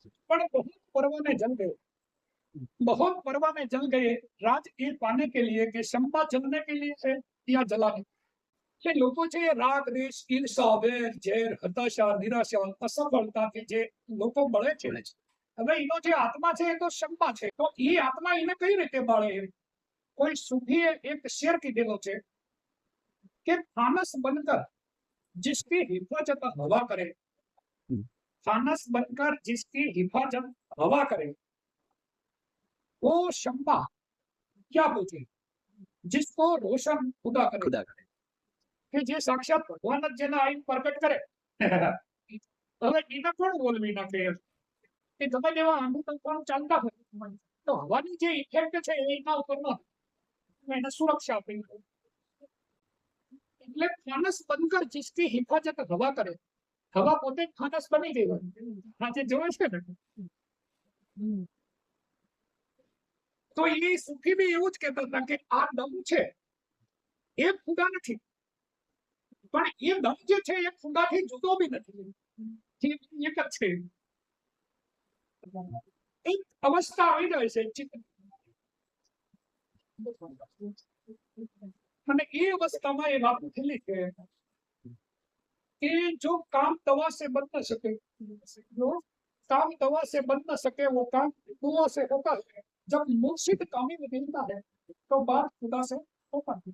पर बहुत परवाने जल गए, बहुत परवाने जल गए। राज ये पाने के लिए कि शंपा जलने के लिए है या जलाने કે લોકો છે એ રાગ દેશ ઈર્ષા વેર ઝેર હતાશા નિરાશા અસફળતાથી જે લોકો બળે છે હવે એનો જે આત્મા છે એ તો શંકા છે તો એ આત્મા એને કઈ રીતે બાળે કોઈ સૂફીએ એક શેર કીધેલો છે કે फानस बनकर जिसकी हिफाजत हवा करे, फानस बनकर जिसकी हिफाजत हवा करे वो शंपा क्या पूछे जिसको रोशन खुदा करे કે જે સાક્ષાત ભગવાન જ જેના આઈન પ્રગટ કરે હવે એને કોણ બોલવી નાખે કે તમે જેવા આંધુ તોફાન ચાલતા હોય તો હવાની જે ઇફેક્ટ છે એના ઉપર ન એને સુરક્ષા આપી એટલે ફાનસ બનકર जिसकी हिफाजत हवा करे हवा પોતે ફાનસ બની ગઈ હોય આજે જોવે છે ને તો એ સુખી બી એવું જ કહેતા હતા કે આ દમ છે એ ફુગા નથી પણ એ દમ જે છે એ ફુગાથી જુદો બી નથી એક જ છે એક અવસ્થા આવી જાય છે અને એ અવસ્થામાં એ વાત થયેલી છે कि जो काम दवा से बन न सके, जो काम दवा से बन न सके वो काम दुआ से होता है। जब मुर्शिद कामिल मिलता है तो बात खुदा से होता है।